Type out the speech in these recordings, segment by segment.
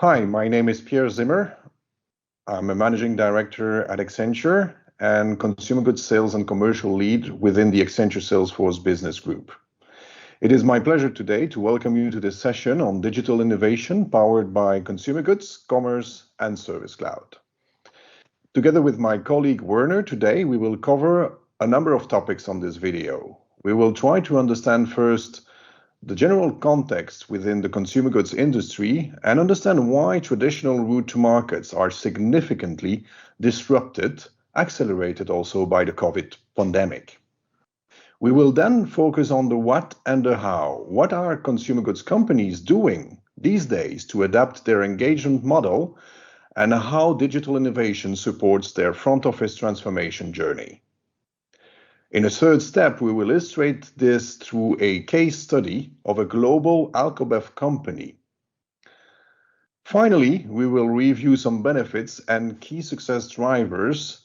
Hi, my name is Pierre Zimmer. I'm a managing director at Accenture and consumer goods sales and commercial lead within the Accenture Salesforce business group. It is my pleasure today to welcome you to this session on digital innovation powered by consumer goods, commerce, and service cloud. Together with my colleague Werner, today we will cover a number of topics on this video. We will try to understand first the general context within the consumer goods industry and understand why traditional route to markets are significantly disrupted, accelerated also by the COVID pandemic. We will then focus on the what and the how. What are consumer goods companies doing these days to adapt their engagement model and how digital innovation supports their front office transformation journey. In a third step, we will illustrate this through a case study of a global alcohol company. Finally, we will review some benefits and key success drivers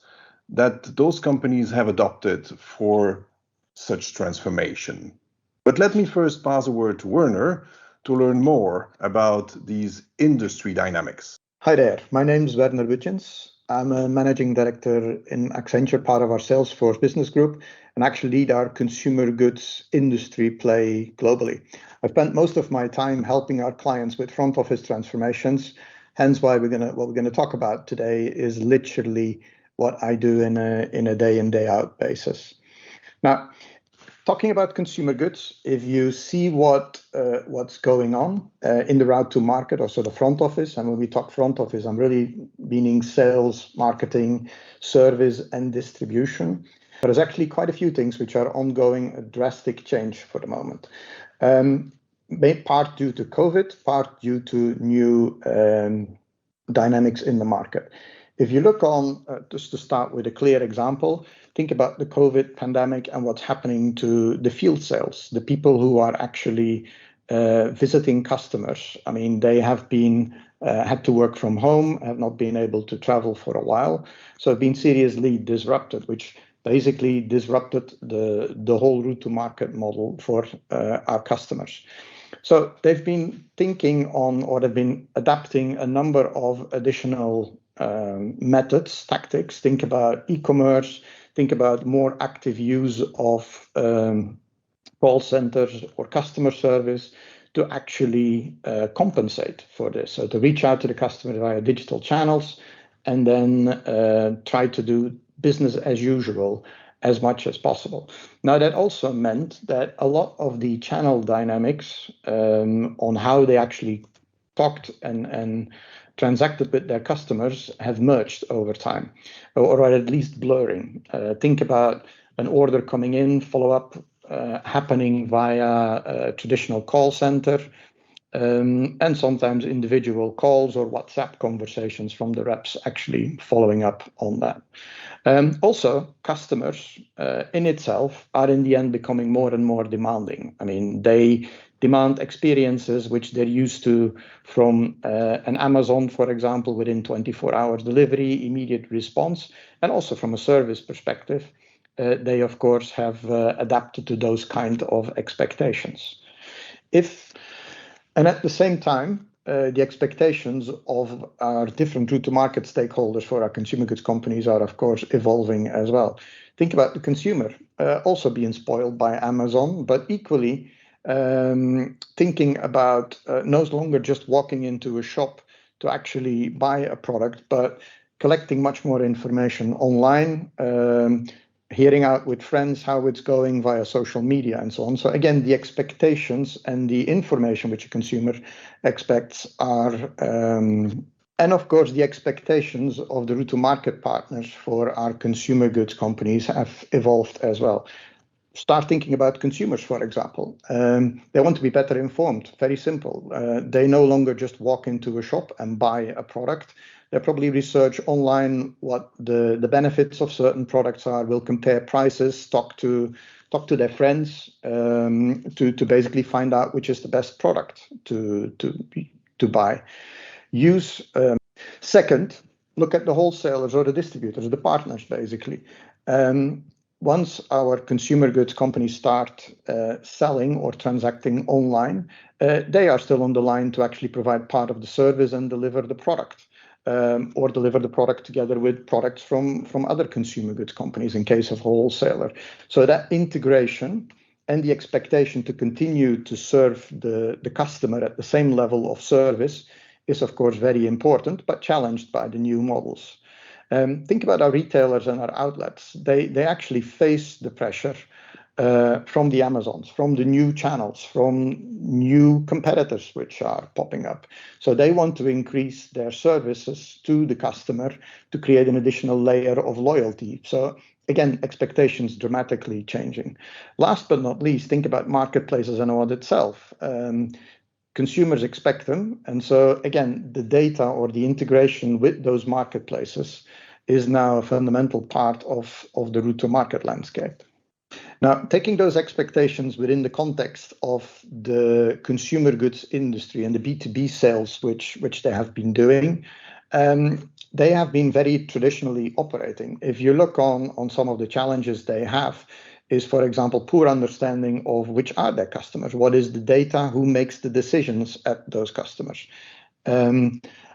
that those companies have adopted for such transformation. But let me first pass the word to Werner to learn more about these industry dynamics. Hi there, my name is Werner Witjens. I'm a managing director in Accenture, part of our Salesforce business group, and actually lead our consumer goods industry play globally. I've spent most of my time helping our clients with front office transformations. Hence why what we're gonna talk about today is literally what I do in a day in, day out basis. Now, talking about consumer goods, if you see what's going on in the route to market, also the front office, and when we talk front office, I'm really meaning sales, marketing, service, and distribution. There's actually quite a few things which are ongoing, a drastic change for the moment. Part due to COVID, part due to new dynamics in the market. If you look on, just to start with a clear example, think about the COVID pandemic and what's happening to the field sales, the people who are actually visiting customers. I mean, they have been had to work from home, have not been able to travel for a while, so have been seriously disrupted, which basically disrupted the whole route to market model for our customers. So they've been thinking on, or they've been adapting a number of additional methods, tactics. Think about e-commerce, think about more active use of call centers or customer service to actually compensate for this. So to reach out to the customer via digital channels and then try to do business as usual as much as possible. Now, that also meant that a lot of the channel dynamics on how they actually talked and transacted with their customers have merged over time, or are at least blurring. Think about an order coming in, follow-up happening via a traditional call center, and sometimes individual calls or WhatsApp conversations from the reps actually following up on that. Also, customers in itself are in the end becoming more and more demanding. I mean, they demand experiences which they're used to from an Amazon, for example, within 24 hours delivery, immediate response, and also from a service perspective, they of course have adapted to those kind of expectations. And at the same time, the expectations of our different route to market stakeholders for our consumer goods companies are of course evolving as well. Think about the consumer also being spoiled by Amazon, but equally thinking about no longer just walking into a shop to actually buy a product, but collecting much more information online, hearing out with friends how it's going via social media and so on. So again, the expectations and the information which a consumer expects are, and of course the expectations of the route to market partners for our consumer goods companies have evolved as well. Start thinking about consumers, for example. They want to be better informed. Very simple. They no longer just walk into a shop and buy a product. They probably research online what the benefits of certain products are, will compare prices, talk to their friends to basically find out which is the best product to buy. Second, look at the wholesalers or the distributors, the partners basically. once our consumer goods companies start selling or transacting online, they are still on the line to actually provide part of the service and deliver the product, or deliver the product together with products from other consumer goods companies in case of wholesaler. So that integration and the expectation to continue to serve the customer at the same level of service is, of course, very important, but challenged by the new models. Think about our retailers and our outlets. They actually face the pressure from the Amazons, from the new channels, from new competitors which are popping up. So they want to increase their services to the customer to create an additional layer of loyalty. So again, expectations dramatically changing. Last but not least, think about marketplaces and audit itself. Consumers expect them. And so again, the data or the integration with those marketplaces is now a fundamental part of the route to market landscape. Now, taking those expectations within the context of the consumer goods industry and the B2B sales, which they have been doing, they have been very traditionally operating. If you look on some of the challenges they have, is, for example, poor understanding of which are their customers, what is the data, who makes the decisions at those customers.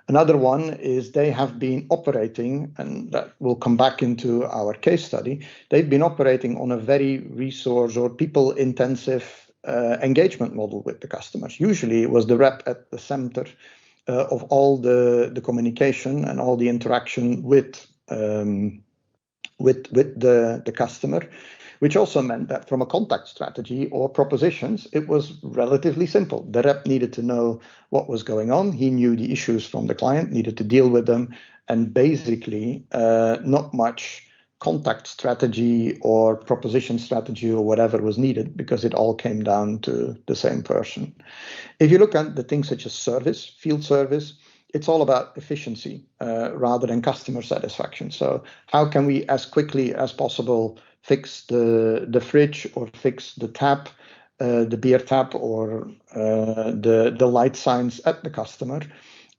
Another one is they have been operating, and that will come back into our case study, they've been operating on a very resource or people-intensive engagement model with the customers. Usually it was the rep at the center of all the communication and all the interaction with the customer, which also meant that from a contact strategy or propositions, it was relatively simple. The rep needed to know what was going on. He knew the issues from the client, needed to deal with them, and basically not much contact strategy or proposition strategy or whatever was needed, because it all came down to the same person. If you look at the things such as service, field service, it's all about efficiency rather than customer satisfaction. So how can we as quickly as possible fix the fridge or fix the tap, the beer tap, or the light signs at the customer,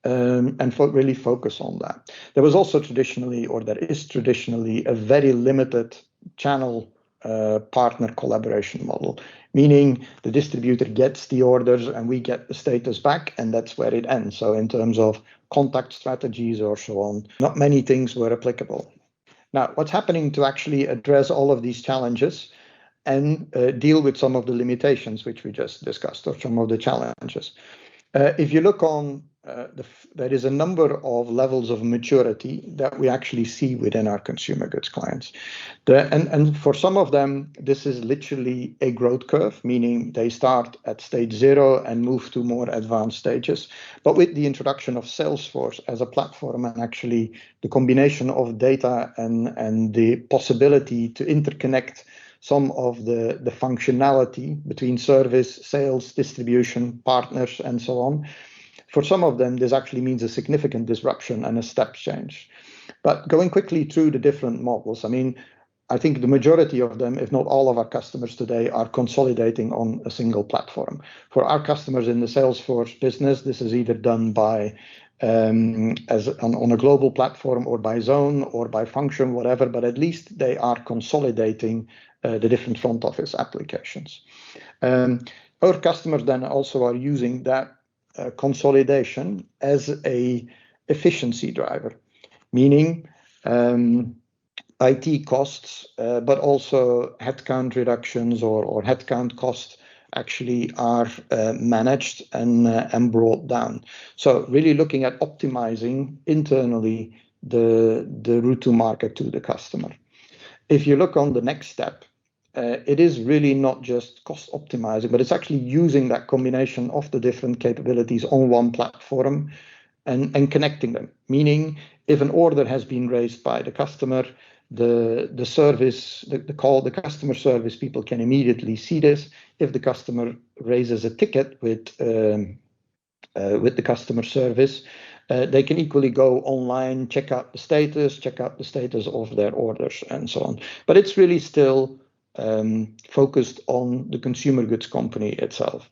and really focus on that. There was also traditionally, or there is traditionally, a very limited channel partner collaboration model, meaning the distributor gets the orders and we get the status back, and that's where it ends. So in terms of contact strategies or so on, not many things were applicable. Now, what's happening to actually address all of these challenges and deal with some of the limitations which we just discussed, or some of the challenges? If you look on, there is a number of levels of maturity that we actually see within our consumer goods clients. And for some of them, this is literally a growth curve, meaning they start at stage 0 and move to more advanced stages. But with the introduction of Salesforce as a platform, and actually the combination of data and the possibility to interconnect some of the functionality between service, sales, distribution, partners, and so on, for some of them, this actually means a significant disruption and a step change. But going quickly through the different models, I mean, I think the majority of them, if not all of our customers today, are consolidating on a single platform. For our customers in the Salesforce business, this is either done by on a global platform, or by zone, or by function, whatever, but at least they are consolidating the different front office applications. Our customers then also are using that consolidation as a efficiency driver, meaning IT costs, but also headcount reductions or headcount costs actually are managed and brought down. So really looking at optimizing internally the route to market to the customer. If you look on the next step, it is really not just cost optimizing, but it's actually using that combination of the different capabilities on one platform and connecting them. Meaning, if an order has been raised by the customer, the service, the customer service people can immediately see this. If the customer raises a ticket with the customer service, they can equally go online, check out the status of their orders, and so on. But it's really still focused on the consumer goods company itself.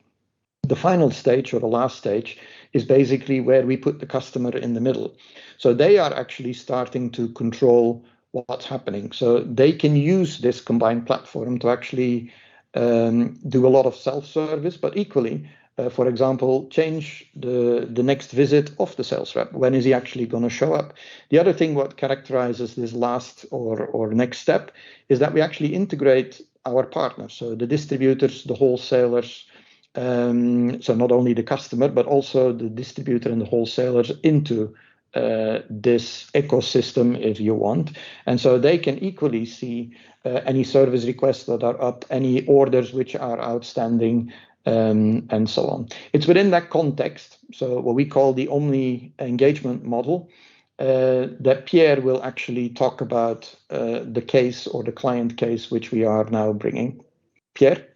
The final stage, or the last stage, is basically where we put the customer in the middle. So they are actually starting to control what's happening. So they can use this combined platform to actually do a lot of self-service, but equally, for example, change the next visit of the sales rep. When is he actually going to show up? The other thing what characterizes this last or next step is that we actually integrate our partners, so the distributors, the wholesalers, so not only the customer, but also the distributor and the wholesalers into this ecosystem, if you want. And so they can equally see any service requests that are up, any orders which are outstanding, and so on. It's within that context, so what we call the omni engagement model, that Pierre will actually talk about the case or the client case which we are now bringing. Pierre?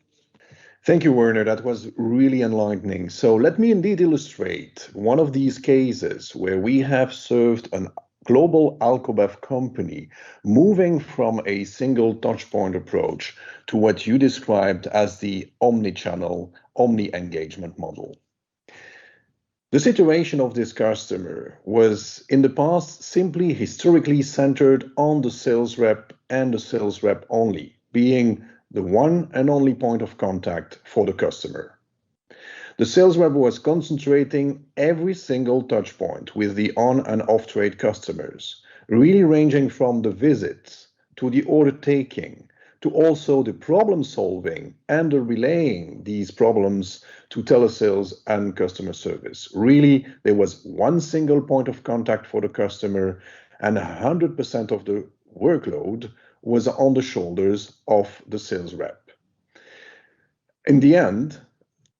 Thank you, Werner. That was really enlightening. So let me indeed illustrate one of these cases where we have served a global alcobev company moving from a single touchpoint approach to what you described as the omni-channel, omni-engagement model. The situation of this customer was in the past simply historically centered on the sales rep and the sales rep only, being the one and only point of contact for the customer. The sales rep was concentrating every single touch point with the on and off trade customers, really ranging from the visits to the order taking to also the problem solving and the relaying these problems to telesales and customer service. Really, there was one single point of contact for the customer, and 100% of the workload was on the shoulders of the sales rep. In the end,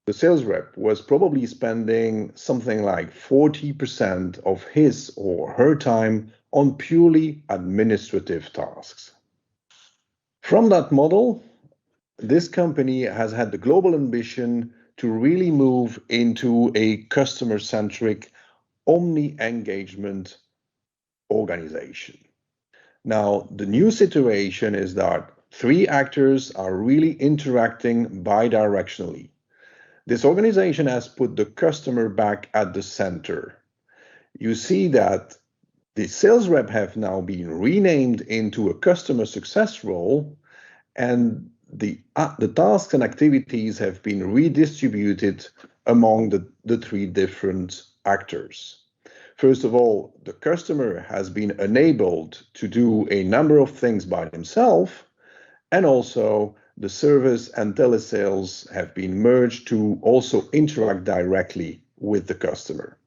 the sales rep was probably spending something like 40% of his or her time on purely administrative tasks. From that model, this company has had the global ambition to really move into a customer-centric omni-engagement organization. Now, the new situation is that three actors are really interacting bidirectionally. This organization has put the customer back at the center. You see that the sales rep have now been renamed into a customer success role, and the tasks and activities have been redistributed among the three different actors. First of all, the customer has been enabled to do a number of things by himself, and also the service and telesales have been merged to also interact directly with the customer.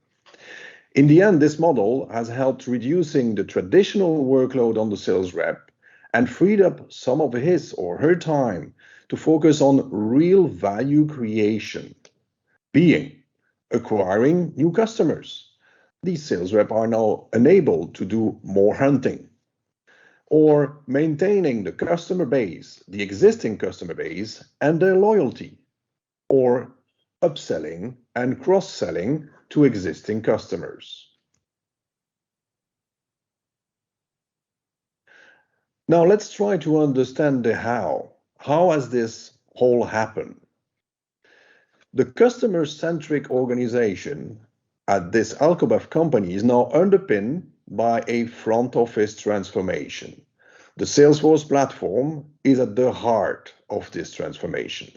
In the end, this model has helped reducing the traditional workload on the sales rep and freed up some of his or her time to focus on real value creation, being acquiring new customers. These sales reps are now enabled to do more hunting, or maintaining the customer base, the existing customer base, and their loyalty, or upselling and cross-selling to existing customers. Now let's try to understand the how. How has this all happened? The customer-centric organization at this alcobev company is now underpinned by a front office transformation. The Salesforce platform is at the heart of this transformation,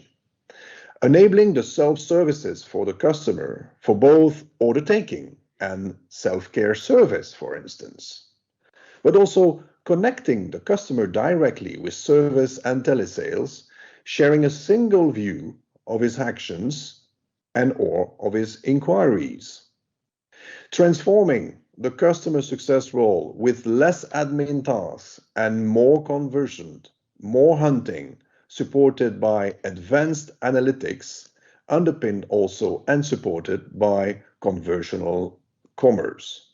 enabling the self-services for the customer for both order taking and self-care service, for instance, but also connecting the customer directly with service and telesales, sharing a single view of his actions and or of his inquiries. Transforming the customer success role with less admin tasks and more conversion, more hunting, supported by advanced analytics, underpinned also and supported by conversational commerce.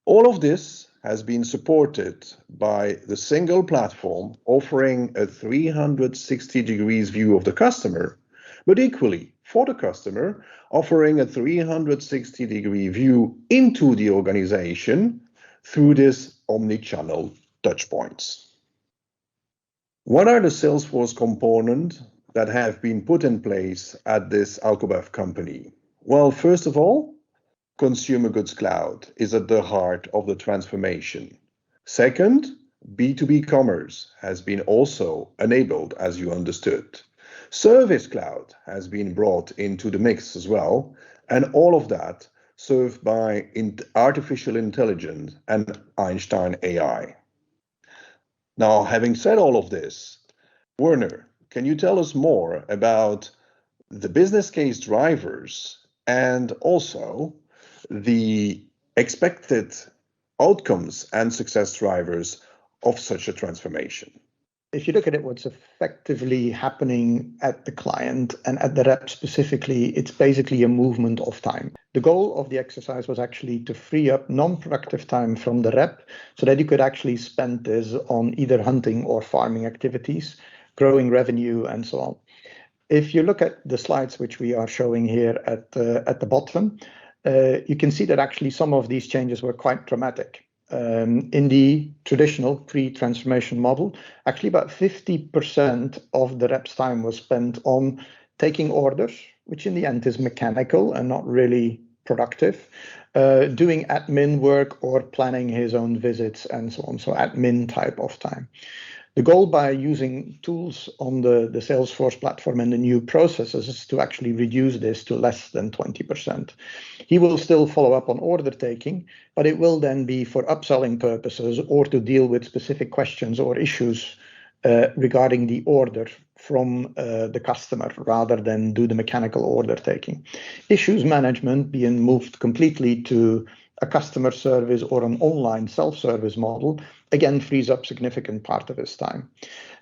All of this has been supported by the single platform offering a 360 degrees view of the customer, but equally for the customer, offering a 360-degree view into the organization through this omni-channel touchpoints. What are the Salesforce components that have been put in place at this alcobev company? Well, first of all, Consumer Goods Cloud is at the heart of the transformation. Second, B2B commerce has been also enabled, as you understood. Service Cloud has been brought into the mix as well, and all of that served by artificial intelligence and Einstein AI. Now, having said all of this, Werner, can you tell us more about the business case drivers and also the expected outcomes and success drivers of such a transformation? If you look at it, what's effectively happening at the client and at the rep specifically, it's basically a movement of time. The goal of the exercise was actually to free up non-productive time from the rep so that you could actually spend this on either hunting or farming activities, growing revenue, and so on. If you look at the slides which we are showing here at the bottom, you can see that actually some of these changes were quite dramatic. In the traditional pre-transformation model, actually about 50% of the rep's time was spent on taking orders, which in the end is mechanical and not really productive, doing admin work or planning his own visits and so on, so admin type of time. The goal by using tools on the Salesforce platform and the new processes is to actually reduce this to less than 20%. He will still follow up on order taking, but it will then be for upselling purposes or to deal with specific questions or issues regarding the order from the customer rather than do the mechanical order taking. Issues management being moved completely to a customer service or an online self-service model, again, frees up significant part of his time.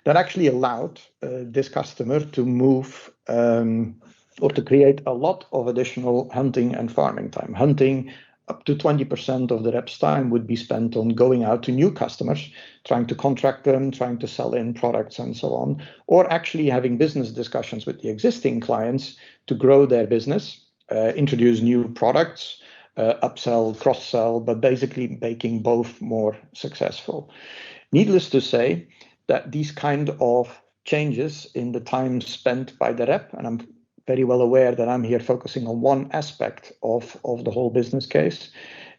That actually allowed this customer to move or to create a lot of additional hunting and farming time. Hunting, up to 20% of the rep's time would be spent on going out to new customers, trying to contract them, trying to sell in products and so on, or actually having business discussions with the existing clients to grow their business, introduce new products, upsell, cross-sell, but basically making both more successful. Needless to say that these kind of changes in the time spent by the rep, and I'm very well aware that I'm here focusing on one aspect of the whole business case,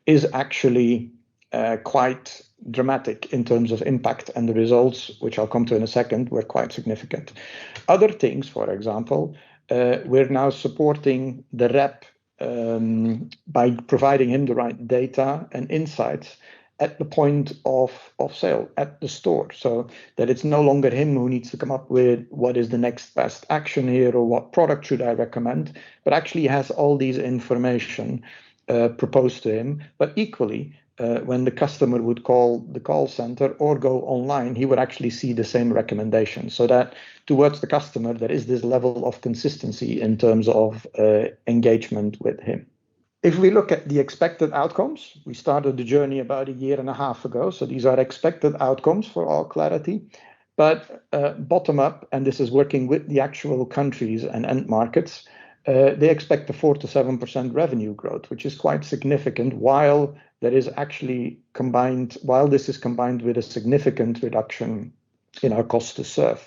is actually quite dramatic in terms of impact, and the results, which I'll come to in a second, were quite significant. Other things, for example, we're now supporting the rep by providing him the right data and insights at the point of sale, at the store, so that it's no longer him who needs to come up with what is the next best action here or what product should I recommend, but actually has all these information proposed to him. But equally, when the customer would call the call center or go online, he would actually see the same recommendation, so that towards the customer, there is this level of consistency in terms of engagement with him. If we look at the expected outcomes, we started the journey about a year and a half ago. So these are expected outcomes for all clarity, but bottom up, and this is working with the actual countries and end markets, they expect a 4 to 7% revenue growth, which is quite significant, while there is actually while this is combined with a significant reduction in our cost to serve.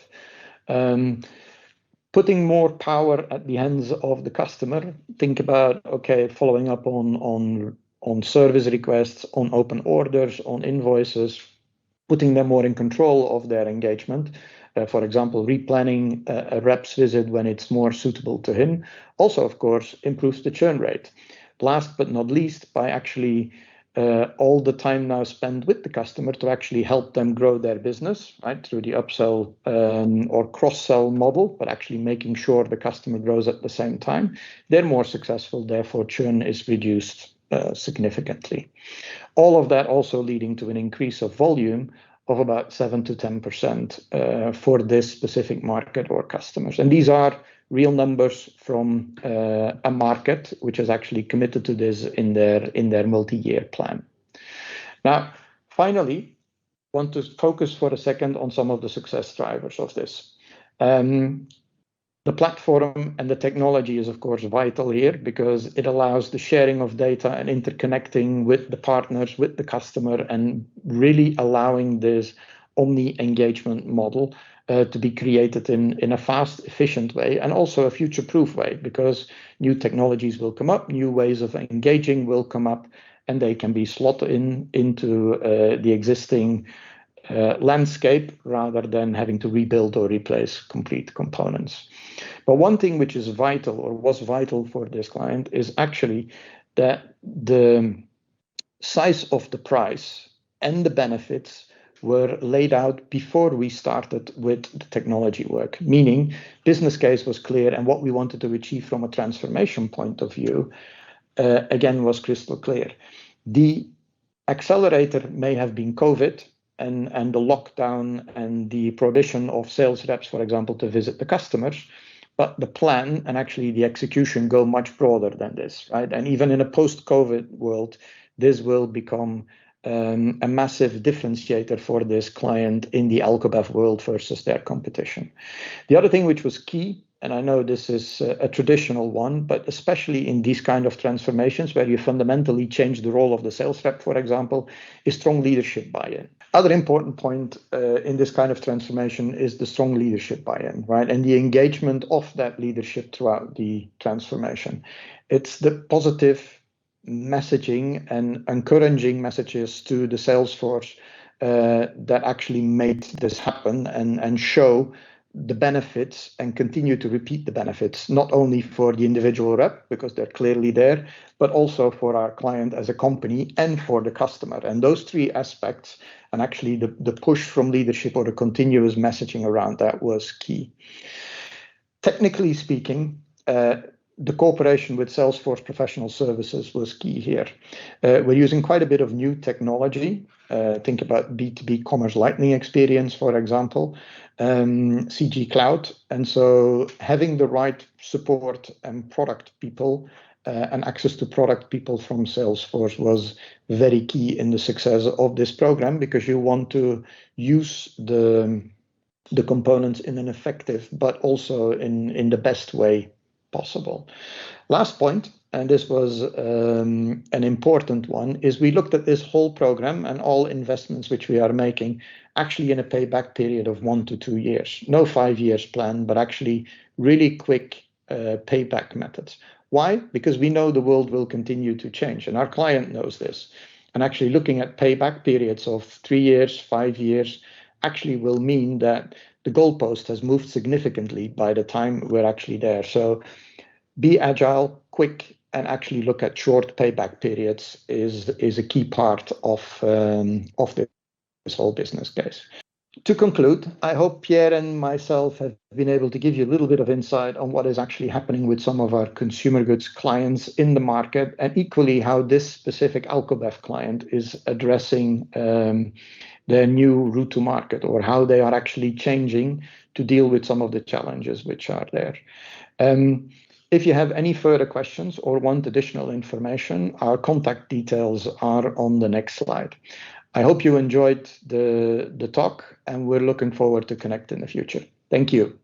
Putting more power at the hands of the customer. Think about, okay, following up on service requests, on open orders, on invoices, putting them more in control of their engagement. For example, replanning a rep's visit when it's more suitable to him. Also, of course, improves the churn rate. Last but not least, by actually all the time now spent with the customer to actually help them grow their business, right, through the upsell or cross-sell model, but actually making sure the customer grows at the same time. They're more successful, therefore churn is reduced significantly. All of that also leading to an increase of volume of about 7 to 10% for this specific market or customers. And these are real numbers from a market which is actually committed to this in their multi-year plan. Now, finally, I want to focus for a second on some of the success drivers of this. The platform and the technology is, of course, vital here because it allows the sharing of data and interconnecting with the partners, with the customer, and really allowing this omni-engagement model to be created in a fast, efficient way, and also a future-proof way, because new technologies will come up, new ways of engaging will come up, and they can be slotted into the existing landscape rather than having to rebuild or replace complete components. But one thing which is vital, or was vital for this client, is actually that the size of the price and the benefits were laid out before we started with the technology work, meaning business case was clear and what we wanted to achieve from a transformation point of view, again, was crystal clear. The accelerator may have been COVID and the lockdown and the prohibition of sales reps, for example, to visit the customers, but the plan and actually the execution go much broader than this, right? And even in a post-COVID world, this will become a massive differentiator for this client in the Alcobev world versus their competition. The other thing which was key, and I know this is a traditional one, but especially in these kind of transformations where you fundamentally change the role of the sales rep, for example, is strong leadership buy-in. Other important point in this kind of transformation is the strong leadership buy-in, right? And the engagement of that leadership throughout the transformation. It's the positive messaging and encouraging messages to the Salesforce that actually made this happen and show the benefits and continue to repeat the benefits, not only for the individual rep, because they're clearly there, but also for our client as a company and for the customer. And those three aspects, and actually the push from leadership or the continuous messaging around that was key. Technically speaking, the cooperation with Salesforce Professional Services was key here. We're using quite a bit of new technology. Think about B2B Commerce Lightning Experience, for example, CG Cloud. And so having the right support and product people and access to product people from Salesforce was very key in the success of this program, because you want to use the components in an effective, but also in the best way possible. Last point, and this was an important one, is we looked at this whole program and all investments which we are making actually in a payback period of 1 to 2 years. No 5 years plan, but actually really quick payback methods. Why? Because we know the world will continue to change, and our client knows this. And actually looking at payback periods of 3 years, 5 years, actually will mean that the goalpost has moved significantly by the time we're actually there. So be agile, quick, and actually look at short payback periods is a key part of this whole business case. To conclude, I hope Pierre and myself have been able to give you a little bit of insight on what is actually happening with some of our consumer goods clients in the market, and equally how this specific Alcobev client is addressing their new route to market, or how they are actually changing to deal with some of the challenges which are there. If you have any further questions or want additional information, our contact details are on the next slide. I hope you enjoyed the talk, and we're looking forward to connect in the future. Thank you.